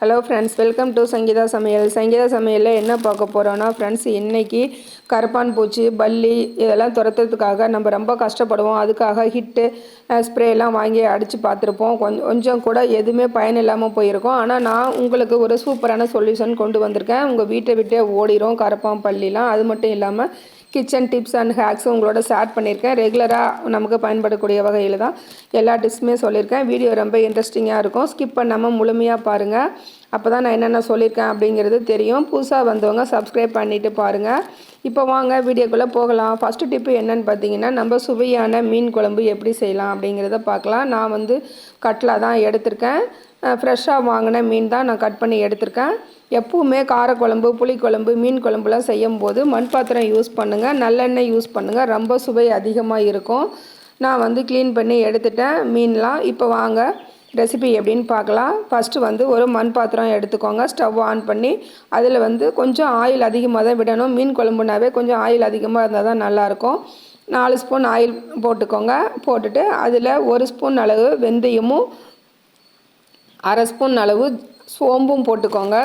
Hello friends, welcome to Sangeetha சமையல். சங்கீதா சமையலில் என்ன பார்க்க போகிறோன்னா ஃப்ரெண்ட்ஸ், இன்றைக்கி கரப்பான் பூச்சி, பல்லி இதெல்லாம் துரத்துறதுக்காக நம்ம ரொம்ப கஷ்டப்படுவோம். அதுக்காக ஹிட்டு ஸ்ப்ரேலாம் வாங்கி அடித்து பார்த்துருப்போம். கொஞ்சம் கூட எதுவுமே பயன் இல்லாமல் போயிருக்கோம். ஆனால் நான் உங்களுக்கு ஒரு சூப்பரான சொல்யூஷன் கொண்டு வந்திருக்கேன். உங்கள் வீட்டை விட்டே ஓடிடும் கரப்பான் பல்லிலாம். அது மட்டும் இல்லாமல் கிச்சன் டிப்ஸ் அண்ட் ஹேக்ஸும் உங்களோட ஷேர் பண்ணியிருக்கேன். ரெகுலராக நமக்கு பயன்படக்கூடிய வகையில் தான் எல்லா டிப்ஸுமே சொல்லியிருக்கேன். வீடியோ ரொம்ப இன்ட்ரெஸ்டிங்காக இருக்கும். ஸ்கிப் பண்ணாமல் முழுமையாக பாருங்கள். அப்போ தான் நான் என்னென்ன சொல்லியிருக்கேன் அப்படிங்கிறது தெரியும். புதுசாக வந்தவங்க சப்ஸ்கிரைப் பண்ணிவிட்டு பாருங்கள். இப்போ வாங்க வீடியோக்குள்ளே போகலாம். ஃபஸ்ட்டு டிப்பு என்னென்னு பார்த்தீங்கன்னா, நம்ம சுவையான மீன் குழம்பு எப்படி செய்யலாம் அப்படிங்கிறத பார்க்கலாம். நான் வந்து கட்லா தான் எடுத்திருக்கேன். ஃப்ரெஷ்ஷாக வாங்கின மீன் தான் நான் கட் பண்ணி எடுத்திருக்கேன். எப்பவுமே காரக்குழம்பு, புளிக்குழம்பு, மீன் குழம்புலாம் செய்யும்போது மண் பாத்திரம் யூஸ் பண்ணுங்கள், நல்லெண்ணெய் யூஸ் பண்ணுங்கள். ரொம்ப சுவை அதிகமாக இருக்கும். நான் வந்து க்ளீன் பண்ணி எடுத்துட்டேன் மீன்லாம். இப்போ வாங்க ரெசிபி எப்படின்னு பார்க்கலாம். ஃபஸ்ட்டு வந்து ஒரு மண் பாத்திரம் எடுத்துக்கோங்க. ஸ்டவ் ஆன் பண்ணி அதில் வந்து கொஞ்சம் ஆயில் அதிகமாக தான் விடணும். மீன் குழம்புனாவே கொஞ்சம் ஆயில் அதிகமாக இருந்தால் தான் நல்லாயிருக்கும். 4 ஸ்பூன் ஆயில் போட்டுக்கோங்க. போட்டுட்டு அதில் 1 ஸ்பூன் அளவு வெந்தயமும், 1/2 ஸ்பூன் அளவு சோம்பும் போட்டுக்கோங்க.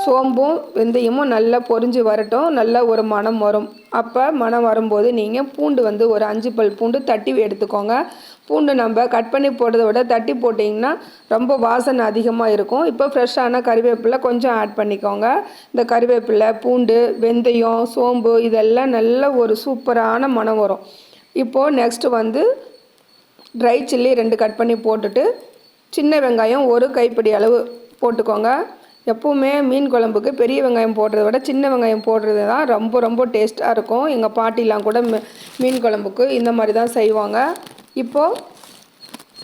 சோம்பும் வெந்தயமும் நல்லா பொரிஞ்சு வரட்டும். நல்ல ஒரு மணம் வரும். அப்போ மணம் வரும்போது நீங்கள் பூண்டு வந்து ஒரு 5 பல் பூண்டு தட்டி எடுத்துக்கோங்க. பூண்டு நம்ம கட் பண்ணி போடுறத விட தட்டி போட்டிங்கன்னா ரொம்ப வாசனை அதிகமாக இருக்கும். இப்போ ஃப்ரெஷ்ஷான கறிவேப்பிலை கொஞ்சம் ஆட் பண்ணிக்கோங்க. இந்த கறிவேப்பிலை, பூண்டு, வெந்தயம், சோம்பு இதெல்லாம் நல்ல ஒரு சூப்பரான மணம் வரும். இப்போது நெக்ஸ்ட்டு வந்து ட்ரை சில்லி 2 கட் பண்ணி போட்டுட்டு, சின்ன வெங்காயம் 1 கைப்பிடி அளவு போட்டுக்கோங்க. எப்போவுமே மீன் குழம்புக்கு பெரிய வெங்காயம் போடுறத விட சின்ன வெங்காயம் போடுறது தான் ரொம்ப ரொம்ப டேஸ்ட்டாக இருக்கும். எங்கள் பாட்டிலாம் கூட மீன் குழம்புக்கு இந்த மாதிரி தான் செய்வாங்க. இப்போது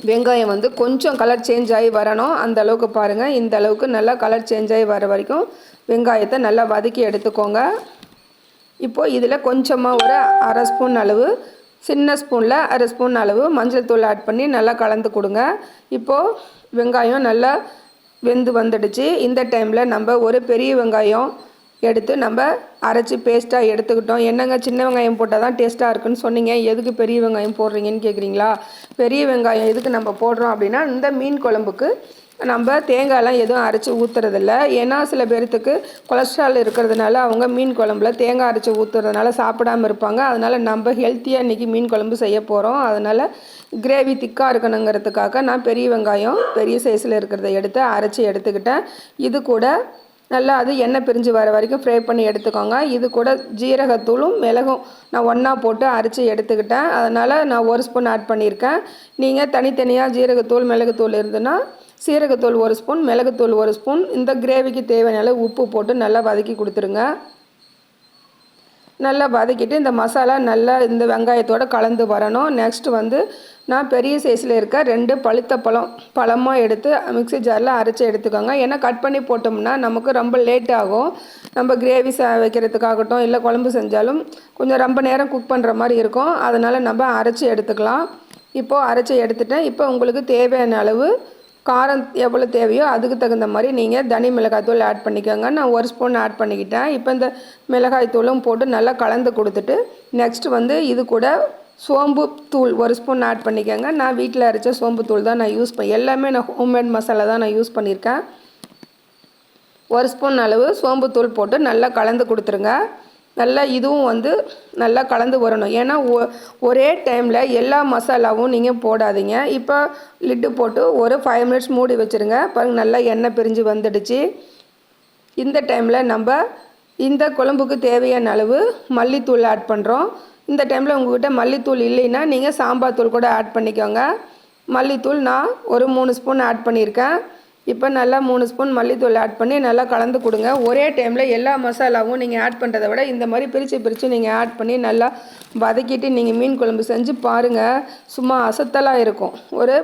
வெங்காயம் வந்து கொஞ்சம் கலர் சேஞ்ச் ஆகி வரணும். அந்த அளவுக்கு பாருங்கள். இந்த அளவுக்கு நல்லா கலர் சேஞ்ச் ஆகி வர வரைக்கும் வெங்காயத்தை நல்லா வதக்கி எடுத்துக்கோங்க. இப்போது இதில் கொஞ்சமாக ஒரு 1/2 ஸ்பூன் அளவு, சின்ன ஸ்பூனில் 1/2 ஸ்பூன் அளவு மஞ்சள் தூள் ஆட் பண்ணி நல்லா கலந்து கொடுங்க. இப்போது வெங்காயம் நல்லா வெந்து வந்துடுச்சு. இந்த டைமில் நம்ம ஒரு பெரிய வெங்காயம் எடுத்து நம்ம அரைச்சி பேஸ்ட்டாக எடுத்துக்கிட்டோம். என்னங்க சின்ன வெங்காயம் போட்டால் தான் டேஸ்ட்டாக இருக்குன்னு சொன்னீங்க, எதுக்கு பெரிய வெங்காயம் போடுறீங்கன்னு கேட்குறீங்களா? பெரிய வெங்காயம் எதுக்கு நம்ம போடுறோம் அப்படின்னா, இந்த மீன் குழம்புக்கு நம்ம தேங்காயெலாம் எதுவும் அரைச்சி ஊற்றுறதில்ல. ஏன்னா சில பேர்த்துக்கு கொலஸ்ட்ரால் இருக்கிறதுனால அவங்க மீன் குழம்புல தேங்காய் அரைச்சி ஊற்றுறதுனால சாப்பிடாமல் இருப்பாங்க. அதனால் நம்ம ஹெல்த்தியாக இன்றைக்கி மீன் குழம்பு செய்ய போகிறோம். அதனால் கிரேவி திக்காக இருக்கணுங்கிறதுக்காக நான் பெரிய வெங்காயம் பெரிய சைஸில் இருக்கிறத எடுத்து அரைச்சி எடுத்துக்கிட்டேன். இது கூட நல்லா அது எண்ணெய் பிரிஞ்சு வர வரைக்கும் ஃப்ரை பண்ணி எடுத்துக்கோங்க. இது கூட ஜீரகத்தூளும் மிளகும் நான் ஒன்றா போட்டு அரைச்சி எடுத்துக்கிட்டேன். அதனால் நான் 1 ஸ்பூன் ஆட் பண்ணியிருக்கேன். நீங்கள் தனித்தனியாக ஜீரகத்தூள், மிளகுத்தூள் இருந்துன்னா சீரகத்தூள் 1 ஸ்பூன், மிளகுத்தூள் 1 ஸ்பூன், இந்த கிரேவிக்கு தேவையான அளவு உப்பு போட்டு நல்லா வதக்கி கொடுத்துருங்க. நல்லா வதக்கிட்டு இந்த மசாலா நல்லா இந்த வெங்காயத்தோடு கலந்து வரணும். நெக்ஸ்ட்டு வந்து நான் பெரிய சைஸில் இருக்க 2 பழுத்த பழமாக எடுத்து மிக்ஸி ஜாரில் அரைச்சி எடுத்துக்கோங்க. ஏன்னா கட் பண்ணி போட்டோம்னா நமக்கு ரொம்ப லேட் ஆகும். நம்ம கிரேவி வைக்கிறதுக்காகட்டும் இல்லை குழம்பு செஞ்சாலும் கொஞ்சம் ரொம்ப நேரம் குக் பண்ணுற மாதிரி இருக்கும். அதனால் நம்ம அரைச்சி எடுத்துக்கலாம். இப்போது அரைச்சி எடுத்துட்டேன். இப்போ உங்களுக்கு தேவையான அளவு காரம் எவ்வளோ தேவையோ அதுக்கு தகுந்த மாதிரி நீங்கள் தனி மிளகாய்த்தூள் ஆட் பண்ணிக்கோங்க. நான் 1 ஸ்பூன் ஆட் பண்ணிக்கிட்டேன். இப்போ இந்த மிளகாய்த்தூளும் போட்டு நல்லா கலந்து கொடுத்துட்டு நெக்ஸ்ட்டு வந்து இது கூட சோம்பு தூள் 1 ஸ்பூன் ஆட் பண்ணிக்கோங்க. நான் வீட்டில் அரைச்ச சோம்பு தூள் தான் நான் யூஸ் எல்லாமே நான் ஹோம்மேட் மசாலா தான் நான் யூஸ் பண்ணியிருக்கேன். 1 ஸ்பூன் அளவு சோம்பு தூள் போட்டு நல்லா கலந்து கொடுத்துருங்க. நல்லா இதுவும் வந்து நல்லா கலந்து வரணும். ஏன்னா ஒரே டைமில் எல்லா மசாலாவும் நீங்கள் போடாதீங்க. இப்போ லிட்டு போட்டு ஒரு 5 மினிட்ஸ் மூடி வச்சுருங்க. பாருங்கள் நல்லா எண்ணெய் பிரிஞ்சு வந்துடுச்சு. இந்த டைமில் நம்ம இந்த குழம்புக்கு தேவையான அளவு மல்லித்தூள் ஆட் பண்ணுறோம். இந்த டைமில் உங்கள்கிட்ட மல்லித்தூள் இல்லைன்னா நீங்கள் சாம்பார் தூள் கூட ஆட் பண்ணிக்கோங்க. மல்லித்தூள் நான் ஒரு 3 ஸ்பூன் ஆட் பண்ணியிருக்கேன். இப்போ நல்லா 3 ஸ்பூன் மல்லித்தூள் ஆட் பண்ணி நல்லா கலந்து கொடுங்க. ஒரே டைமில் எல்லா மசாலாவும் நீங்கள் ஆட் பண்ணுறதை விட இந்த மாதிரி பிரித்து நீங்கள் ஆட் பண்ணி நல்லா வதக்கிட்டு நீங்கள் மீன் குழம்பு செஞ்சு பாருங்கள். சும்மா அசத்தலாக இருக்கும். ஒரு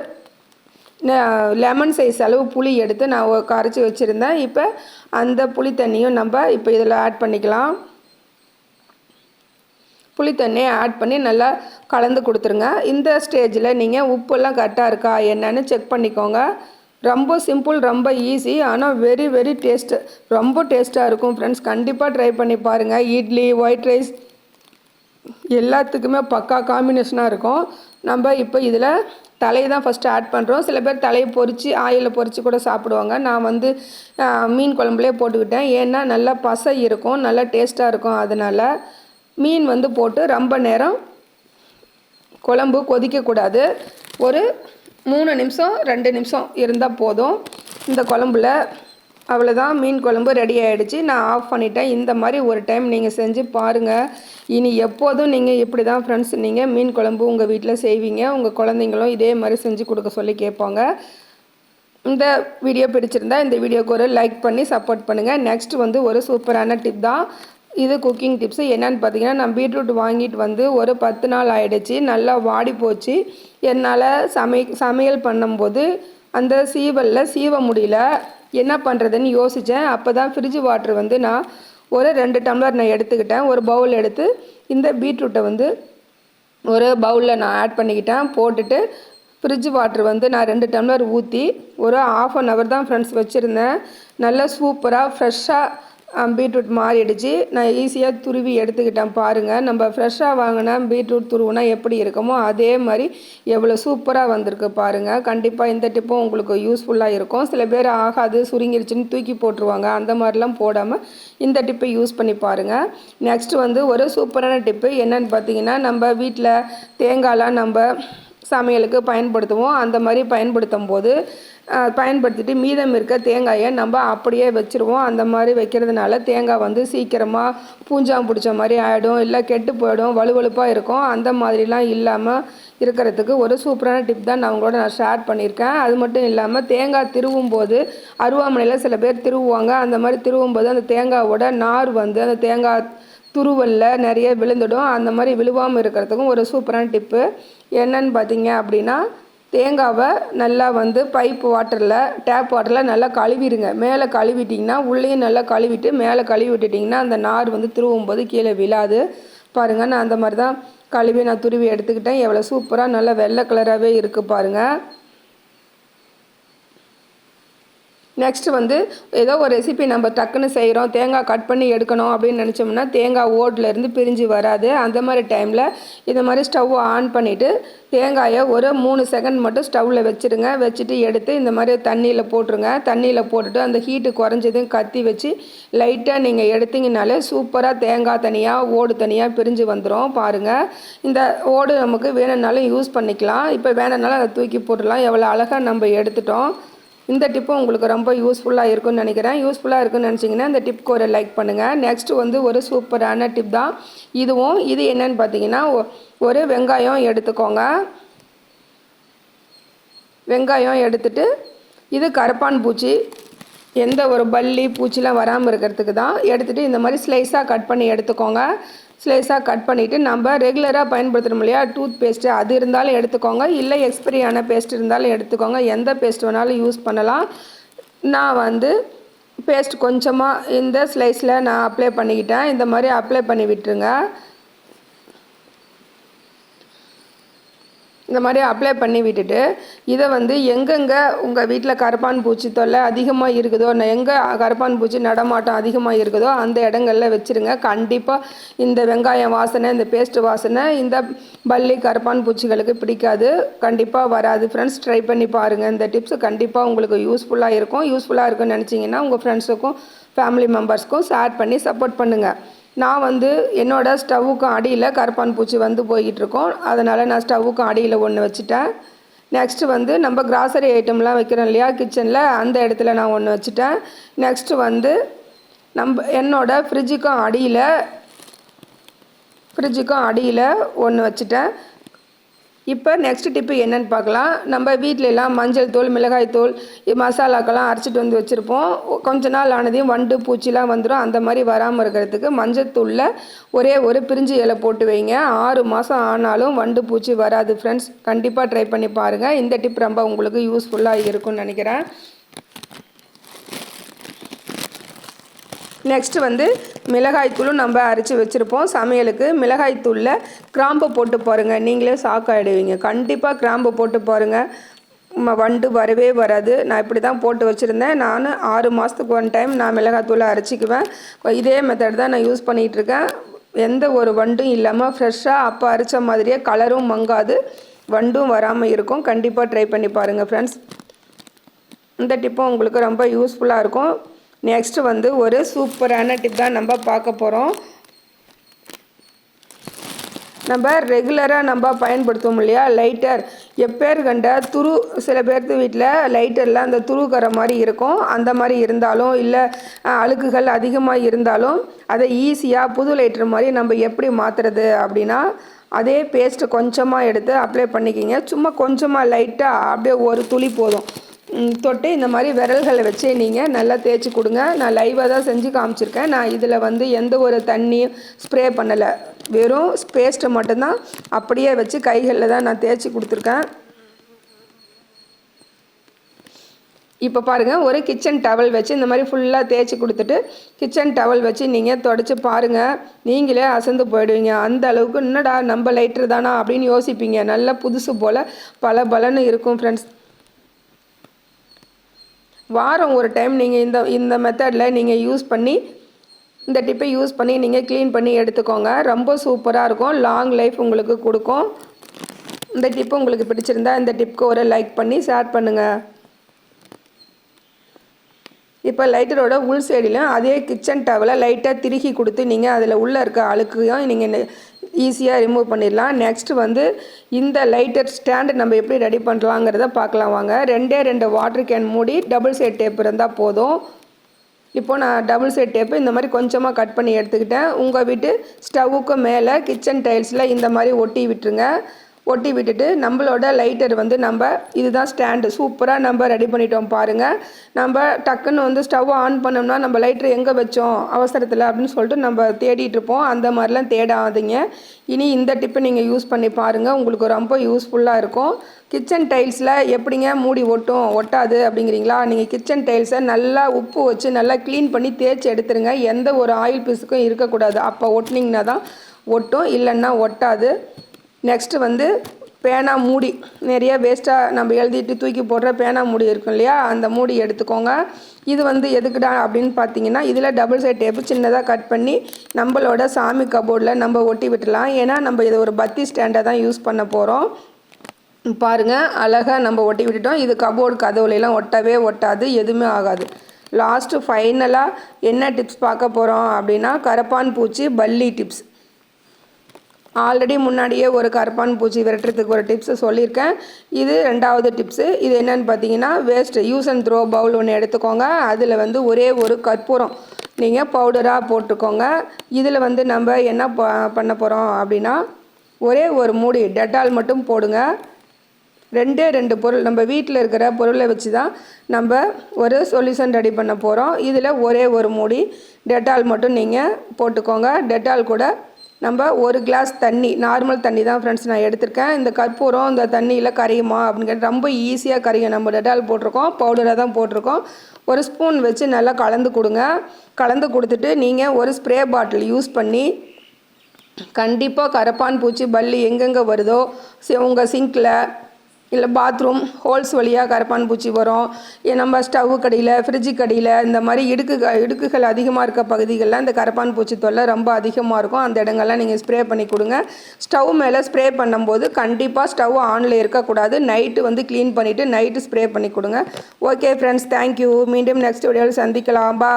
லெமன் சைஸ் அளவு புளி எடுத்து நான் கரைச்சி வச்சுருந்தேன். இப்போ அந்த புளி தண்ணியும் நம்ம இப்போ இதில் ஆட் பண்ணிக்கலாம். புளி தண்ணியை ஆட் பண்ணி நல்லா கலந்து கொடுத்துருங்க. இந்த ஸ்டேஜில் நீங்கள் உப்பெல்லாம் கரெக்டாக இருக்கா என்னன்னு செக் பண்ணிக்கோங்க. ரொம்ப சிம்பிள், ரொம்ப ஈஸி, ஆனால் வெரி வெரி டேஸ்ட்டு, ரொம்ப டேஸ்ட்டாக இருக்கும் ஃப்ரெண்ட்ஸ். கண்டிப்பாக ட்ரை பண்ணி பாருங்கள். இட்லி, ஒயிட் ரைஸ் எல்லாத்துக்குமே பக்கா காம்பினேஷனாக இருக்கும். நம்ம இப்போ இதில் தலையை தான் ஃபஸ்ட்டு ஆட் பண்ணுறோம். சில பேர் தலையை பொரித்து ஆயிலில் பொரித்து கூட சாப்பிடுவாங்க. நான் வந்து மீன் குழம்புலேயே போட்டுக்கிட்டேன். ஏன்னா நல்லா பசை இருக்கும், நல்லா டேஸ்ட்டாக இருக்கும். அதனால் மீன் வந்து போட்டு ரொம்ப நேரம் குழம்பு கொதிக்கக்கூடாது. ஒரு 3 நிமிஷம் 2 நிமிஷம் இருந்தால் போதும். இந்த குழம்புல அவ்வளோதான், மீன் குழம்பு ரெடி ஆகிடுச்சு. நான் ஆஃப் பண்ணிட்டேன். இந்த மாதிரி ஒரு டைம் நீங்கள் செஞ்சு பாருங்கள். இனி எப்போதும் நீங்கள் இப்படி தான் ஃப்ரெண்ட்ஸ் நீங்கள் மீன் குழம்பு உங்கள் வீட்டில் செய்வீங்க. உங்கள் குழந்தைங்களும் இதே மாதிரி செஞ்சு கொடுக்க சொல்லி கேட்பாங்க. இந்த வீடியோ பிடிச்சிருந்தா இந்த வீடியோக்கு ஒரு லைக் பண்ணி சப்போர்ட் பண்ணுங்கள். நெக்ஸ்ட் வந்து ஒரு சூப்பரான டிப் தான் இது, குக்கிங் டிப்ஸு. என்னென்னு பார்த்தீங்கன்னா, நான் பீட்ரூட் வாங்கிட்டு வந்து ஒரு 10 நாள் ஆகிடுச்சு. நல்லா வாடி போச்சு. என்னால் சமையல் பண்ணும்போது அந்த சீவலில் சீவ முடியல. என்ன பண்ணுறதுன்னு யோசித்தேன். அப்போ தான் ஃப்ரிட்ஜ் வாட்டர் வந்து நான் ஒரு 2 டம்ளர் நான் எடுத்துக்கிட்டேன். ஒரு பவுல் எடுத்து இந்த பீட்ரூட்டை வந்து ஒரு பவுலில் நான் ஆட் பண்ணிக்கிட்டேன். போட்டுட்டு ஃப்ரிட்ஜ் வாட்டர் வந்து நான் 2 டம்ளர் ஊற்றி ஒரு 1/2 hour தான் ஃப்ரெண்ட்ஸ் வச்சுருந்தேன். நல்லா சூப்பராக ஃப்ரெஷ்ஷாக பீட்ரூட் மாறிடுச்சு. நான் ஈஸியாக துருவி எடுத்துக்கிட்டேன். பாருங்கள், நம்ம ஃப்ரெஷ்ஷாக வாங்கினா பீட்ரூட் துருவுனா எப்படி இருக்குமோ அதே மாதிரி எவ்வளோ சூப்பராக வந்திருக்கு பாருங்கள். கண்டிப்பாக இந்த டிப்பும் உங்களுக்கு யூஸ்ஃபுல்லாக இருக்கும். சில பேர் ஆகாது சுருங்கிருச்சுன்னு தூக்கி போட்டுருவாங்க. அந்த மாதிரிலாம் போடாமல் இந்த டிப்பை யூஸ் பண்ணி பாருங்கள். நெக்ஸ்ட் வந்து ஒரு சூப்பரான டிப்பு என்னென்னு பார்த்தீங்கன்னா, நம்ம வீட்டில் தேங்காய்லாம் நம்ம சமையலுக்கு பயன்படுத்துவோம். அந்த மாதிரி பயன்படுத்திட்டு மீதம் இருக்க தேங்காயை நம்ம அப்படியே வச்சுருவோம். அந்த மாதிரி வைக்கிறதுனால தேங்காய் வந்து சீக்கிரமாக பூஞ்சாம் பிடிச்ச மாதிரி ஆகிடும், இல்லை கெட்டு போயிடும், வலுவலுப்பாக இருக்கும். அந்த மாதிரிலாம் இல்லாமல் இருக்கிறதுக்கு ஒரு சூப்பரான டிப் தான் நான் உங்களோட ஷேர் பண்ணியிருக்கேன். அது மட்டும் இல்லாமல் தேங்காய் திருவும் போது அருவாமனையில் சில பேர் திருவுவாங்க. அந்த மாதிரி திருவும் போது அந்த தேங்காவோட நார் வந்து அந்த தேங்காய் துருவலில் நிறைய விழுந்துடும். அந்த மாதிரி விழுவாமல் இருக்கிறதுக்கும் ஒரு சூப்பரான டிப்பு என்னன்னு பார்த்தீங்க அப்படின்னா, தேங்காவை நல்லா வந்து பைப் வாட்டரில் டேப் வாட்டரில் நல்லா கழுவிடுங்க. மேலே கழுவிட்டிங்கன்னா உள்ளேயும் நல்லா கழுவிட்டு மேலே கழுவி விட்டுட்டிங்கன்னா அந்த நார் வந்து திருவும் போது கீழே விழாது. பாருங்கள், நான் அந்த மாதிரி தான் கழுவி நான் துருவி எடுத்துக்கிட்டேன். எவ்வளோ சூப்பராக நல்லா வெள்ளை கலராகவே இருக்குது பாருங்கள். நெக்ஸ்ட் வந்து ஏதோ ஒரு ரெசிபி நம்ம டக்குன்னு செய்கிறோம், தேங்காய் கட் பண்ணி எடுக்கணும் அப்படின்னு நினச்சோம்னா தேங்காய் ஓட்லேருந்து பிரிஞ்சு வராது. அந்த மாதிரி டைமில் இந்த மாதிரி ஸ்டவ் ஆன் பண்ணிவிட்டு தேங்காயை ஒரு 3 செகண்ட் மட்டும் ஸ்டவ்வில் வச்சுருங்க. வச்சுட்டு எடுத்து இந்த மாதிரி தண்ணியில் போட்டுருங்க. தண்ணியில் போட்டுட்டு அந்த ஹீட்டு குறைஞ்சதும் கத்தி வச்சு லைட்டாக நீங்கள் எடுத்திங்கனாலே சூப்பராக தேங்காய் தனியாக ஓடு தனியாக பிரிஞ்சு வந்துடும். பாருங்கள், இந்த ஓடு நமக்கு வேணும்னாலும் யூஸ் பண்ணிக்கலாம். இப்போ வேணும்னாலும் அதை தூக்கி போட்டுடலாம். எவ்வளோ அழகாக நம்ம எடுத்துட்டோம். இந்த டிப்பும் உங்களுக்கு ரொம்ப யூஸ்ஃபுல்லாக இருக்குன்னு நினைக்கிறேன். யூஸ்ஃபுல்லாக இருக்குன்னு நினச்சிங்கன்னா இந்த டிப்புக்கு ஒரு லைக் பண்ணுங்கள். நெக்ஸ்ட்டு வந்து ஒரு சூப்பரான டிப் தான் இதுவும். இது என்னன்னு பார்த்தீங்கன்னா, ஒரு வெங்காயம் எடுத்துக்கோங்க. வெங்காயம் எடுத்துட்டு இது கரப்பான் பூச்சி, எந்த ஒரு பல்லி பூச்சிலாம் வராமல் இருக்கிறதுக்கு தான் எடுத்துகிட்டு இந்த மாதிரி ஸ்லைஸாக கட் பண்ணி எடுத்துக்கோங்க. ஸ்லைஸாக கட் பண்ணிவிட்டு நம்ம ரெகுலராக பயன்படுத்துகிறோம் இல்லையா டூத் பேஸ்ட்டு, அது இருந்தாலும் எடுத்துக்கோங்க. இல்லை எக்ஸ்பைரியான பேஸ்ட் இருந்தாலும் எடுத்துக்கோங்க. எந்த பேஸ்ட் வேணாலும் யூஸ் பண்ணலாம். நான் வந்து பேஸ்ட் கொஞ்சமாக இந்த ஸ்லைஸில் நான் அப்ளை பண்ணிக்கிட்டேன். இந்த மாதிரி அப்ளை பண்ணி விட்டுருங்க. இந்த மாதிரி அப்ளை பண்ணி விட்டுட்டு இதை வந்து எங்கெங்கே உங்கள் வீட்டில் கரப்பான் பூச்சி தொல்லை அதிகமாக இருக்குதோ, எங்கே கரப்பான் பூச்சி நடமாட்டம் அதிகமாக இருக்குதோ அந்த இடங்களில் வச்சுருங்க. கண்டிப்பாக இந்த வெங்காயம் வாசனை, இந்த பேஸ்ட்டு வாசனை இந்த பல்லி கரப்பான் பூச்சிகளுக்கு பிடிக்காது, கண்டிப்பாக வராது. ஃப்ரெண்ட்ஸ், ட்ரை பண்ணி பாருங்கள். இந்த டிப்ஸ் கண்டிப்பாக உங்களுக்கு யூஸ்ஃபுல்லாக இருக்கும். யூஸ்ஃபுல்லாக இருக்குன்னு நினச்சிங்கன்னா உங்கள் ஃப்ரெண்ட்ஸுக்கும் ஃபேமிலி மெம்பர்ஸ்க்கும் ஷேர் பண்ணி சப்போர்ட் பண்ணுங்கள். நான் வந்து என்னோடய ஸ்டவ்வுக்கும் அடியில் கரப்பான் பூச்சி வந்து போய்கிட்டுருக்கோம். அதனால் நான் ஸ்டவ்வுக்கும் அடியில் ஒன்று வச்சுட்டேன். நெக்ஸ்ட்டு வந்து நம்ம கிராசரி ஐட்டம்லாம் வைக்கிறோம் இல்லையா கிச்சனில், அந்த இடத்துல நான் ஒன்று வச்சுட்டேன். நெக்ஸ்ட்டு வந்து என்னோடய ஃப்ரிட்ஜுக்கும் அடியில் ஒன்று வச்சுட்டேன். இப்போ நெக்ஸ்ட் டிப்பு என்னென்னு பார்க்கலாம். நம்ம வீட்டிலலாம் மஞ்சள் தூள், மிளகாய் தூள், மசாலாக்கெல்லாம் அரைச்சிட்டு வந்து வச்சுருப்போம். கொஞ்ச நாள் ஆனதையும் வண்டு பூச்சிலாம் வந்துடும். அந்த மாதிரி வராமல் இருக்கிறதுக்கு மஞ்சள் தூளில் ஒரே ஒரு பிரிஞ்சி இலை போட்டு வைங்க. 6 மாதம் ஆனாலும் வண்டு பூச்சி வராது. ஃப்ரெண்ட்ஸ், கண்டிப்பாக ட்ரை பண்ணி பாருங்கள். இந்த டிப் ரொம்ப உங்களுக்கு யூஸ்ஃபுல்லாக இருக்கும்னு நினைக்கிறேன். நெக்ஸ்ட்டு வந்து மிளகாய்த்தூளும் நம்ம அரைச்சி வச்சுருப்போம். சமையலுக்கு மிளகாய்த்தூளில் கிராம்பு போட்டு பாருங்கள், நீங்களே ஷாக் ஆகிடுவீங்க. கண்டிப்பாக கிராம்பு போட்டு பாருங்கள், வண்டு வரவே வராது. நான் இப்படி தான் போட்டு வச்சுருந்தேன். நான் 6 மாதத்துக்கு ஒன் டைம் நான் மிளகாய்த்தூளை அரைச்சிக்குவேன். இதே மெத்தட் தான் நான் யூஸ் பண்ணிகிட்ருக்கேன். எந்த ஒரு வண்டும் இல்லாமல் ஃப்ரெஷ்ஷாக அப்போ அரைச்ச மாதிரியே கலரும் மங்காது. வண்டும் வராமல் இருக்கும். கண்டிப்பாக ட்ரை பண்ணி பாருங்கள் ஃப்ரெண்ட்ஸ். இந்த டிப்பும் உங்களுக்கு ரொம்ப யூஸ்ஃபுல்லாக இருக்கும். நெக்ஸ்ட்டு வந்து ஒரு சூப்பரான டிப் தான் நம்ம பார்க்க போகிறோம். நம்ம ரெகுலராக நம்ம பயன்படுத்துவோம் இல்லையா லைட்டர், எப்பேர் கண்ட துரு, சில பேர்த்து வீட்டில் லைட்டரில் அந்த துருக்கிற மாதிரி இருக்கும். அந்த மாதிரி இருந்தாலும் இல்லை அழுக்குகள் அதிகமாக இருந்தாலும் அதை ஈஸியாக புது லைட்டர் மாதிரி நம்ம எப்படி மாற்றுறது அப்படின்னா, அதே பேஸ்ட்டு கொஞ்சமாக எடுத்து அப்ளை பண்ணிக்கிங்க. சும்மா கொஞ்சமாக லைட்டாக அப்படியே ஒரு துளி போதும் தொட்டு இந்த மாதிரி விரல்களை வச்சு நீங்கள் நல்லா தேய்ச்சி கொடுங்க. நான் லைவாக தான் செஞ்சு காமிச்சிருக்கேன். நான் இதில் வந்து எந்த ஒரு தண்ணியும் ஸ்ப்ரே பண்ணலை, வெறும் பேஸ்ட்டை மட்டும்தான் அப்படியே வச்சு கைகளில் தான் நான் தேய்ச்சி கொடுத்துருக்கேன். இப்போ பாருங்கள், ஒரு கிச்சன் டவல் வச்சு இந்த மாதிரி ஃபுல்லாக தேய்ச்சி கொடுத்துட்டு கிச்சன் டவல் வச்சு நீங்கள் தொடச்சி பாருங்கள். நீங்களே அசந்து போயிடுவீங்க. அந்த அளவுக்கு என்னடா நம்ம லைட்டர் தானா அப்படின்னு யோசிப்பீங்க. நல்லா புதுசு போல் பல பலன்னு இருக்கும் ஃப்ரெண்ட்ஸ். வாரம் ஒரு டைம் நீங்கள் இந்த மெத்தடில் நீங்கள் யூஸ் பண்ணி, இந்த டிப்பை யூஸ் பண்ணி நீங்கள் க்ளீன் பண்ணி எடுத்துக்கோங்க. ரொம்ப சூப்பராக இருக்கும். லாங் லைஃப் உங்களுக்கு கொடுக்கும். இந்த டிப்பு உங்களுக்கு பிடிச்சிருந்தா இந்த டிப்புக்கு ஒரு லைக் பண்ணி ஷேர் பண்ணுங்கள். இப்போ லைட்டரோட உள் சைடிலும் அதே கிச்சன் டவலை லைட்டாக திருகி கொடுத்து நீங்கள் அதில் உள்ளே இருக்க அழுக்கையும் நீங்கள் ஈஸியாக ரிமூவ் பண்ணிடலாம். நெக்ஸ்ட்டு வந்து இந்த லைட்டர் ஸ்டாண்டு நம்ம எப்படி ரெடி பண்ணலாங்கிறத பார்க்கலாம் வாங்க. 2 வாட்டர் கேன் மூடி டபுள் சைட் டேப் இருந்தால் போதும். இப்போ நான் டபுள் சைட் டேப்பு இந்த மாதிரி கொஞ்சமாக கட் பண்ணி எடுத்துக்கிட்டேன். உங்கள் வீட்டு ஸ்டவ்வுக்கு மேலே கிச்சன் டைல்ஸில் இந்த மாதிரி ஒட்டி விட்டுருங்க. ஒட்டி விட்டுட்டு நம்மளோட லைட்டர் வந்து நம்ம இதுதான் ஸ்டாண்டு சூப்பராக நம்ம ரெடி பண்ணிட்டோம் பாருங்கள். நம்ம டக்குன்னு வந்து ஸ்டவ் ஆன் பண்ணோம்னா நம்ம லைட்டர் எங்கே வச்சோம் அவசரத்தில் அப்படின்னு சொல்லிட்டு நம்ம தேடிட்டு இருப்போம். அந்த மாதிரிலாம் தேடாதீங்க. இனி இந்த டிப்பை நீங்கள் யூஸ் பண்ணி பாருங்கள். உங்களுக்கு ரொம்ப யூஸ்ஃபுல்லாக இருக்கும். கிச்சன் டைல்ஸில் எப்படிங்க மூடி ஒட்டாது அப்படிங்கிறீங்களா? நீங்கள் கிச்சன் டைல்ஸை நல்லா உப்பு வச்சு நல்லா க்ளீன் பண்ணி தேய்ச்சி எடுத்துருங்க. எந்த ஒரு ஆயில் பீஸுக்கும் இருக்கக்கூடாது. அப்போ ஒட்டினீங்கன்னா தான் ஒட்டும், இல்லைன்னா ஒட்டாது. நெக்ஸ்ட்டு வந்து பேனா மூடி, நிறைய வேஸ்ட்டாக நம்ம எழுதிட்டு தூக்கி போடுற பேனா மூடி இருக்கும் இல்லையா, அந்த மூடி எடுத்துக்கோங்க. இது வந்து எதுக்குடா அப்படின்னு பார்த்தீங்கன்னா, இதில் டபுள் சைட் டேப்பு சின்னதாக கட் பண்ணி நம்மளோட சாமி கபோர்டில் நம்ம ஒட்டி விட்டுலாம். ஏன்னா நம்ம இதை ஒரு பத்தி ஸ்டாண்டை தான் யூஸ் பண்ண போகிறோம். பாருங்கள், அழகாக நம்ம ஒட்டி விட்டுட்டோம். இது கபோர்டு கதவுலாம் ஒட்டவே ஒட்டாது, எதுவுமே ஆகாது. லாஸ்ட்டு ஃபைனலாக என்ன டிப்ஸ் பார்க்க போகிறோம் அப்படின்னா, கரப்பான் பூச்சி பல்லி டிப்ஸ். ஆல்ரெடி முன்னாடியே ஒரு கரப்பான் பூச்சி விரட்டுறதுக்கு ஒரு டிப்ஸு சொல்லியிருக்கேன். இது 2வது டிப்ஸு. இது என்னென்னு பார்த்தீங்கன்னா, waste use and throw bowl ஒன்று எடுத்துக்கோங்க. அதில் வந்து ஒரே ஒரு கற்பூரம் நீங்கள் பவுடராக போட்டுக்கோங்க. இதில் வந்து நம்ம என்ன பண்ண போகிறோம் அப்படின்னா, ஒரே ஒரு மூடி டெட்டால் மட்டும் போடுங்க. 2 பொருள் நம்ம வீட்டில் இருக்கிற பொருளை வச்சு தான் நம்ம ஒரு சொல்யூஷன் ரெடி பண்ண போகிறோம். இதில் ஒரே ஒரு மூடி டெட்டால் மட்டும் நீங்கள் போட்டுக்கோங்க. டெட்டால் கூட நம்ம 1 கிளாஸ் தண்ணி, நார்மல் தண்ணி தான் ஃப்ரெண்ட்ஸ் நான் எடுத்திருக்கேன். இந்த கற்பூரம் இந்த தண்ணியில் கரையுமா அப்படின்னு கேட்டு ரொம்ப ஈஸியாக கரையும். நம்ம டெட்டால் போட்டிருக்கோம், பவுடராக தான் போட்டிருக்கோம். ஒரு ஸ்பூன் வச்சு நல்லா கலந்து கொடுங்க. கலந்து கொடுத்துட்டு நீங்கள் ஒரு ஸ்ப்ரே பாட்டில் யூஸ் பண்ணி கண்டிப்பாக கரப்பான் பூச்சி பல்லி எங்கெங்கே வருதோ உங்கள் சிங்கில் இல்லை பாத்ரூம் ஹோல்ஸ் வழியாக கரப்பான் பூச்சி வரும். நம்ம ஸ்டவ்வு கடியில், ஃப்ரிட்ஜு கடியில், இந்த மாதிரி இடுக்குகள் அதிகமாக இருக்க பகுதிகளில் இந்த கரப்பான் பூச்சி தொல்லை ரொம்ப அதிகமாக இருக்கும். அந்த இடங்கள்லாம் நீங்கள் ஸ்ப்ரே பண்ணி கொடுங்க. ஸ்டவ் மேலே ஸ்ப்ரே பண்ணும்போது கண்டிப்பாக ஸ்டவ் ஆனில் இருக்கக்கூடாது. நைட்டு வந்து க்ளீன் பண்ணிவிட்டு நைட்டு ஸ்ப்ரே பண்ணி கொடுங்க. Okay friends, thank you. மீண்டும் நெக்ஸ்ட் வீடியோவில் சந்திக்கலாம். பா.